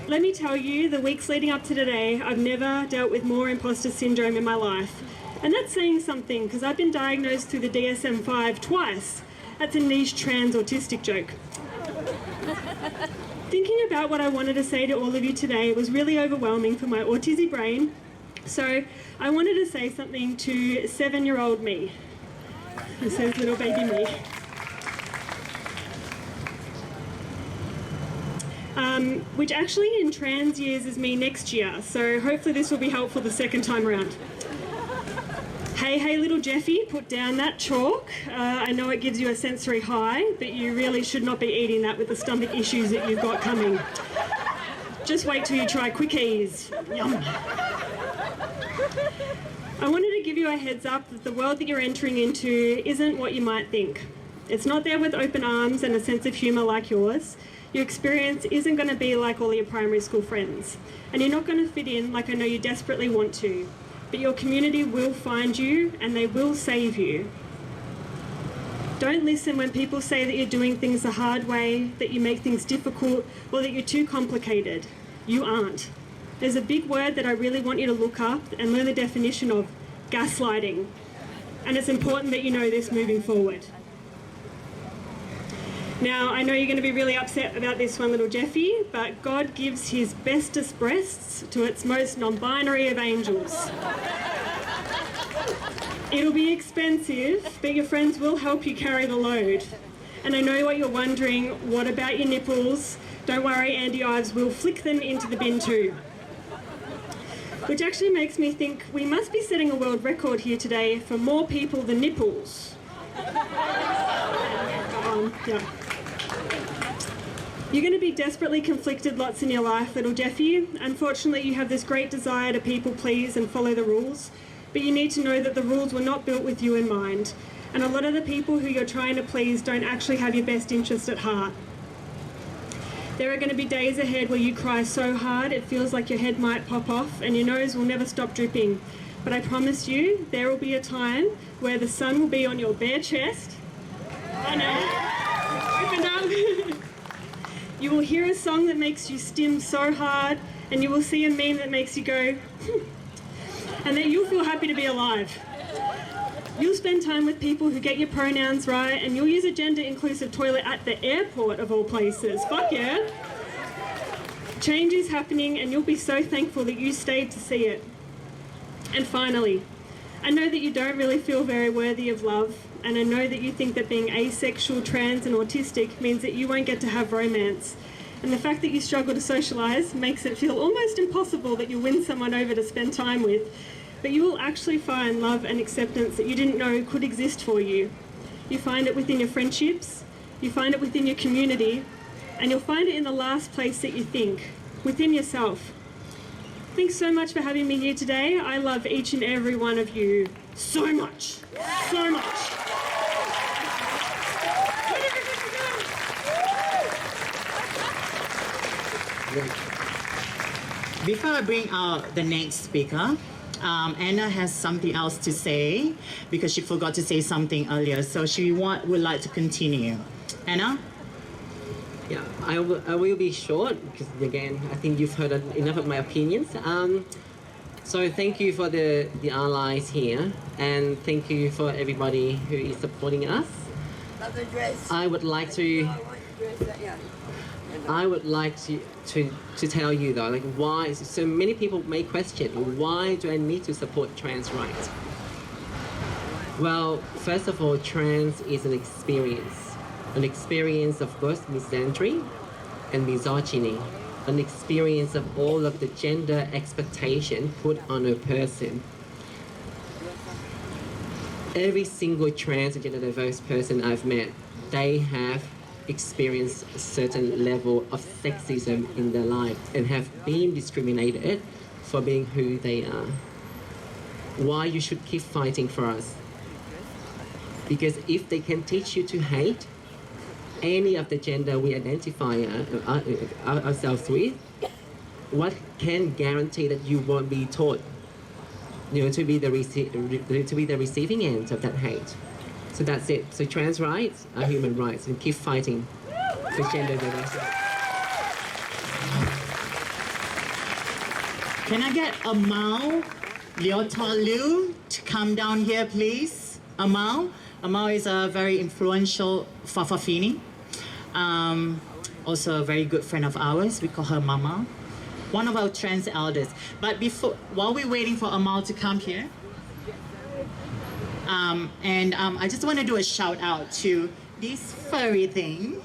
Let me tell you, the weeks leading up to today, I've never dealt with more imposter syndrome in my life. And that's saying something, because I've been diagnosed through the DSM-5 twice. That's a niche trans autistic joke. Thinking about what I wanted to say to all of you today was really overwhelming for my autistic brain, so I wanted to say something to 7-year-old me. It says little baby me. Which actually in trans years is me next year, so hopefully this will be helpful the second time around. Hey little Jeffy, put down that chalk. I know it gives you a sensory high, but you really should not be eating that with the stomach issues that you've got coming. Just wait till you try quickies. Yum. I wanted to give you a heads up that the world that you're entering into isn't what you might think. It's not there with open arms and a sense of humour like yours. Your experience isn't going to be like all your primary school friends. And you're not going to fit in like I know you desperately want to. But your community will find you and they will save you. Don't listen when people say that you're doing things the hard way, that you make things difficult, or that you're too complicated. You aren't. There's a big word that I really want you to look up and learn the definition of: gaslighting. And it's important that you know this moving forward. Now, I know you're going to be really upset about this one, little Jeffy, but God gives his bestest breasts to its most non-binary of angels. It'll be expensive, but your friends will help you carry the load. And I know what you're wondering, what about your nipples? Don't worry, Andy Ives will flick them into the bin too. Which actually makes me think we must be setting a world record here today for more people than nipples. Yeah. You're going to be desperately conflicted lots in your life that'll deaf you. Unfortunately, you have this great desire to people please and follow the rules, but you need to know that the rules were not built with you in mind. And a lot of the people who you're trying to please don't actually have your best interest at heart. There are going to be days ahead where you cry so hard it feels like your head might pop off and your nose will never stop dripping. But I promise you, there will be a time where the sun will be on your bare chest. I know. Open up. You will hear a song that makes you stim so hard, and you will see a meme that makes you go, and then you'll feel happy to be alive. You'll spend time with people who get your pronouns right, and you'll use a gender-inclusive toilet at the airport of all places. Fuck yeah. Change is happening, and you'll be so thankful that you stayed to see it. And finally, I know that you don't really feel very worthy of love, and I know that you think that being asexual, trans and autistic means that you won't get to have romance. And the fact that you struggle to socialise makes it feel almost impossible that you win someone over to spend time with. But you will actually find love and acceptance that you didn't know could exist for you. You find it within your friendships, you find it within your community, and you'll find it in the last place that you think, within yourself. Thanks so much for having me here today. I love each and every one of you so much, so much. Before I bring out the next speaker, Anna has something else to say because she forgot to say something earlier, so she would like to continue. Anna? Yeah, I will be short because again, I think you've heard enough of my opinions. So thank you for the allies here, and thank you for everybody who is supporting us. I would like to tell you though, like why, so many people may question, why do I need to support trans rights? Well, first of all, trans is an experience of both misandry and misogyny, an experience of all of the gender expectation put on a person. Every single trans and gender diverse person I've met, they have experienced a certain level of sexism in their life and have been discriminated for being who they are. Why you should keep fighting for us? Because if they can teach you to hate any of the gender we identify ourselves with, what can guarantee that you won't be taught, to be the receiving end of that hate? So that's it. So trans rights are human rights, and keep fighting for gender diversity. Can I get Amal Liu to come down here, please? Amal is a very influential Fafafini. Also a very good friend of ours. We call her Mama. One of our trans elders. But while we're waiting for Amal to come here, I just want to do a shout out to this furry thing.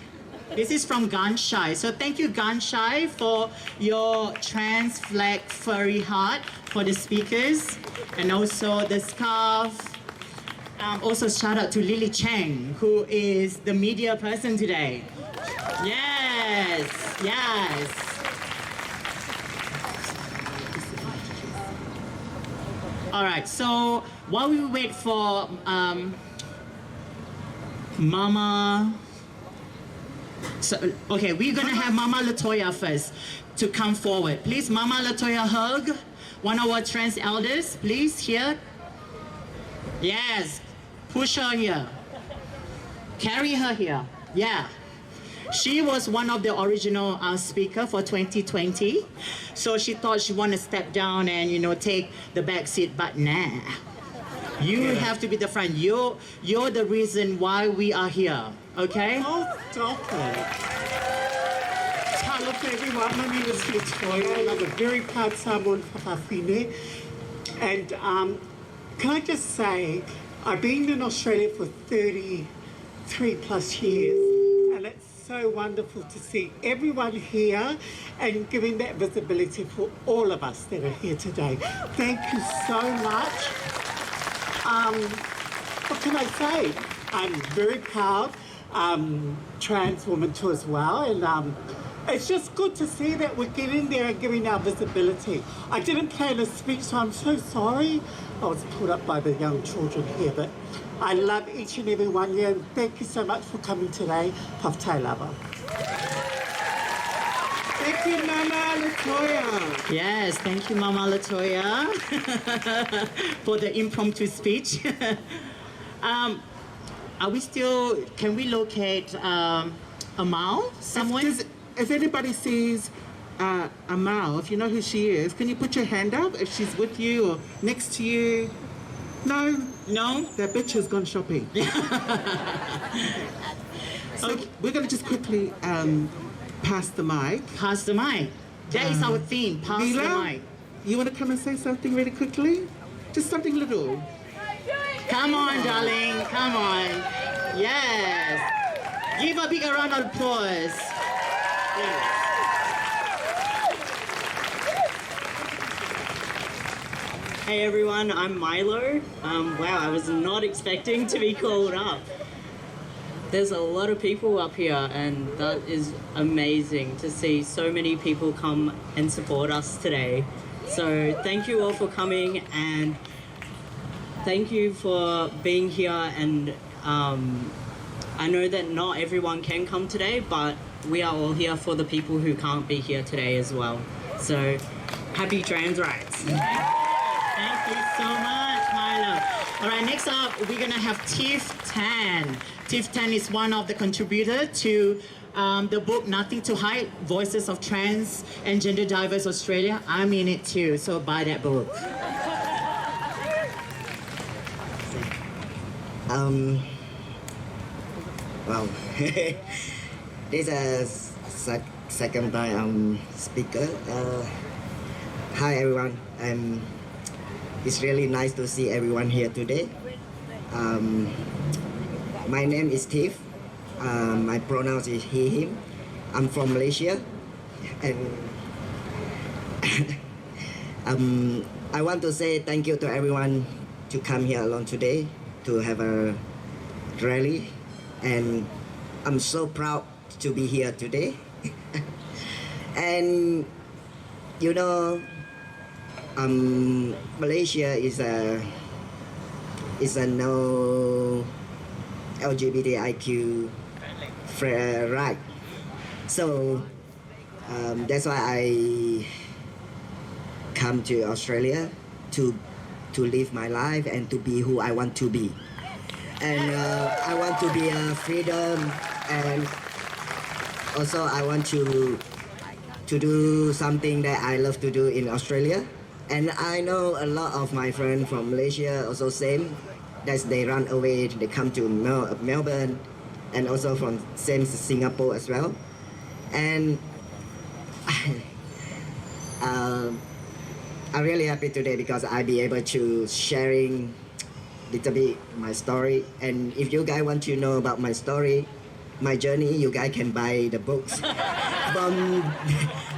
This is from Ganshai. So thank you, Ganshai, for your trans flag furry heart for the speakers, and also the scarf. Also shout out to Lily Cheng, who is the media person today. Yes, yes. All right, so while we wait for Mama, okay, we're gonna have Mama Latoya first to come forward. Please, Mama Latoya, hug one of our trans elders, please, here. Yes, push her here. Carry her here, yeah. She was one of the original speaker for 2020. So she thought she wanted to step down and, take the back seat, but nah. You have to be the front. You're the reason why we are here, okay? Oh, stop it. Hello everyone, my name is Latoya and I'm a very proud Samoan Fafafine. And Can I just say, I've been in Australia for 33 plus years, and it's so wonderful to see everyone here and giving that visibility for all of us that are here today. Thank you so much. What can I say? I'm very proud trans woman too as well, and it's just good to see that we're getting there and giving our visibility. I didn't plan a speech, so I'm so sorry. I was pulled up by the young children here, but I love each and every one of you, and thank you so much for coming today. Paftai lava. Thank you, Mama Latoya. Yes, thank you, Mama Latoya, for the impromptu speech. Are we still, can we locate Amal somewhere? If anybody sees Amal, if you know who she is, can you put your hand up if she's with you or next to you? No? No? That bitch has gone shopping. So we're going to just quickly pass the mic. Pass the mic. That is our theme, pass the mic. You want to come and say something really quickly? Just something little. Come on, darling, come on. Yes. Give a big round of applause. Yes. Hey everyone, I'm Milo. Wow, I was not expecting to be called up. There's a lot of people up here and that is amazing to see so many people come and support us today. So thank you all for coming and thank you for being here, and I know that not everyone can come today, but we are all here for the people who can't be here today as well. So happy trans rights. Thank you so much, Milo. All right, next up, we're gonna have Tiff Tan. Tiff Tan is one of the contributors to the book Nothing to Hide, Voices of Trans and Gender Diverse Australia. I'm in it too, so buy that book. Well, this is second time I'm speaker. Hi everyone. It's really nice to see everyone here today. My name is Tiff. My pronouns is he, him. I'm from Malaysia, and I want to say thank you to everyone to come here along today to have a rally, and I'm so proud to be here today. And you know, Malaysia is a no LGBTIQ right, so that's why I come to Australia to live my life and to be who I want to be. And I want to be freedom, and also I want to do something that I love to do in Australia. And I know a lot of my friends from Malaysia also same, that they run away, they come to Melbourne, and also from same Singapore as well. And I'm really happy today because I'll be able to sharing little bit my story. And if you guys want to know about my story, my journey, you guys can buy the books.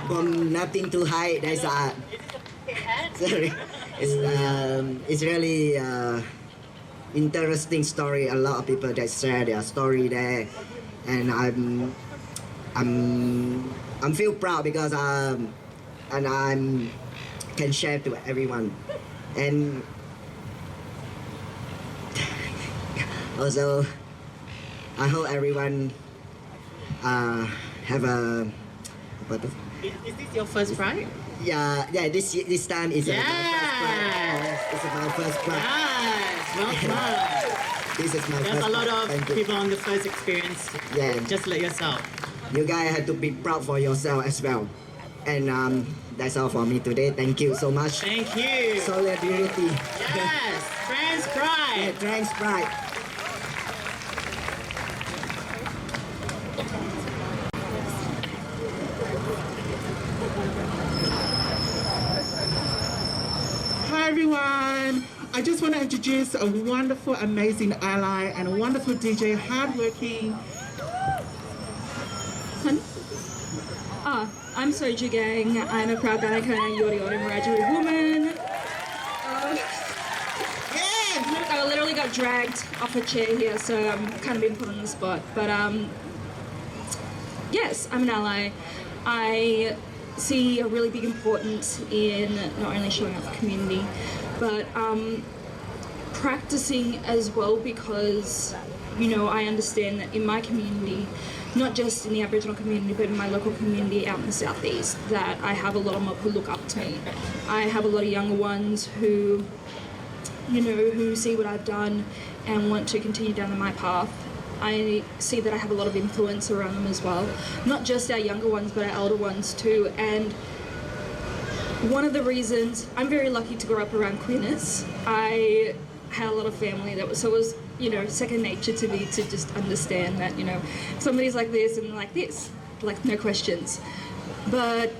From Nothing to Hide, there's a sorry, it's really interesting story. A lot of people that share their story there, and I'm feel proud because and I'm can share to everyone. And also I hope everyone have a Is this your first pride? Yeah, this time is my first pride. It's my first pride. Yes, well done. This is my There's first a lot pride. of people on the first experience. Yeah. Just like yourself. You guys have to be proud for yourself as well. And that's all for me today. Thank you so much. Thank you. Solidarity. Yes, trans pride. Yeah, trans pride. Hi everyone. I just want to introduce a wonderful, amazing ally and a wonderful DJ, hardworking. I'm Soju Gang. I'm a proud Danica and Yori Wiradjuri woman. I literally got dragged off a chair here, so I'm kind of being put on the spot. But yes, I'm an ally. I see a really big importance in not only showing up for community, but practicing as well, because, you know, I understand that in my community, not just in the Aboriginal community, but in my local community out in the southeast, that I have a lot of mob who look up to me. I have a lot of younger ones who, you know, who see what I've done and want to continue down my path. I see that I have a lot of influence around them as well. Not just our younger ones, but our elder ones too. And one of the reasons, I'm very lucky to grow up around queerness. I had a lot of family that was, so it was, you know, second nature to me to just understand that, you know, somebody's like this and like this, like no questions. But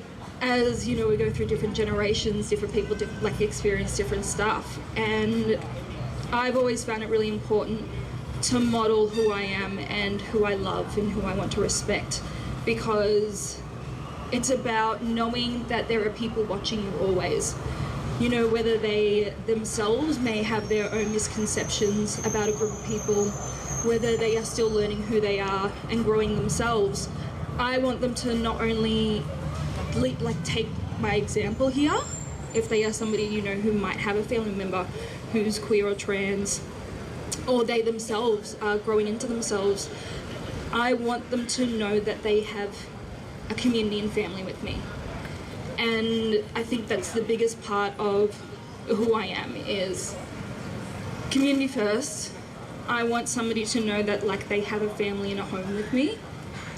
as, you know, we go through different generations, different people like experience different stuff. And I've always found it really important to model who I am and who I love and who I want to respect, because it's about knowing that there are people watching you always. You know, whether they themselves may have their own misconceptions about a group of people, whether they are still learning who they are and growing themselves. I want them to not only like take my example here, if they are somebody, you know, who might have a family member who's queer or trans, or they themselves are growing into themselves, I want them to know that they have a community and family with me. And I think that's the biggest part of who I am, is community first. I want somebody to know that like they have a family and a home with me.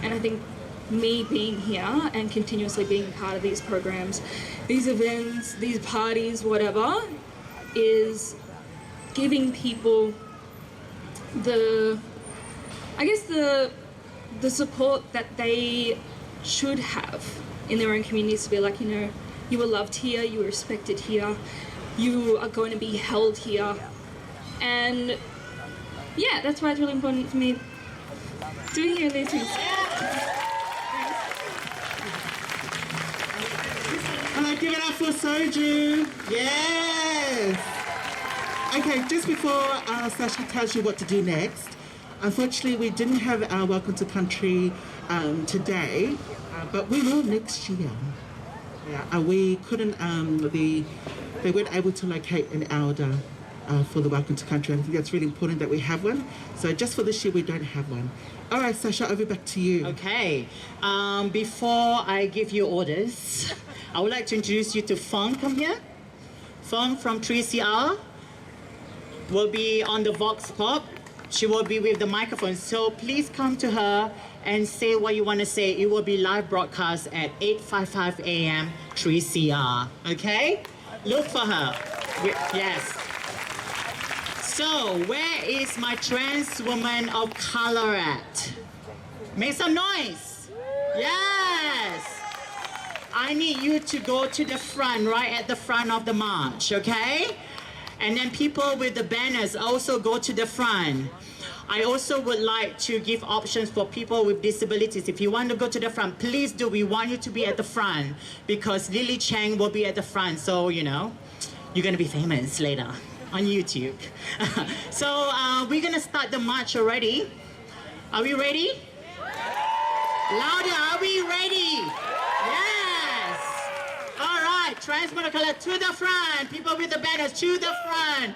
And I think me being here and continuously being part of these programs, these events, these parties, whatever, is giving people the support that they should have in their own communities, to be like, you know, you were loved here, you were respected here, you are going to be held here. And yeah, that's why it's really important for me doing here these things. Give it up for Soju. Yes. Okay, just before Sasha tells you what to do next, unfortunately we didn't have our Welcome to Country today, but we will next year. Yeah, we couldn't, they weren't able to locate an elder for the Welcome to Country. I think that's really important that we have one. So just for this year, we don't have one. All right, Sasha, over back to you. Okay, before I give you orders, I would like to introduce you to Fong. Come here. Fong from 3CR will be on the Vox Pop. She will be with the microphone. So please come to her and say what you want to say. It will be live broadcast at 8:55 a.m. 3CR. Okay? Look for her. Yes. So where is my trans woman of color at? Make some noise. Yes. I need you to go to the front, right at the front of the march, okay? And then people with the banners also go to the front. I also would like to give options for people with disabilities. If you want to go to the front, please do. We want you to be at the front because Lily Chang will be at the front. So, you know, you're going to be famous later on YouTube. So we're going to start the march already. Are we ready? Louder, are we ready? Yes. All right, trans monocolor to the front. People with the banners to the front.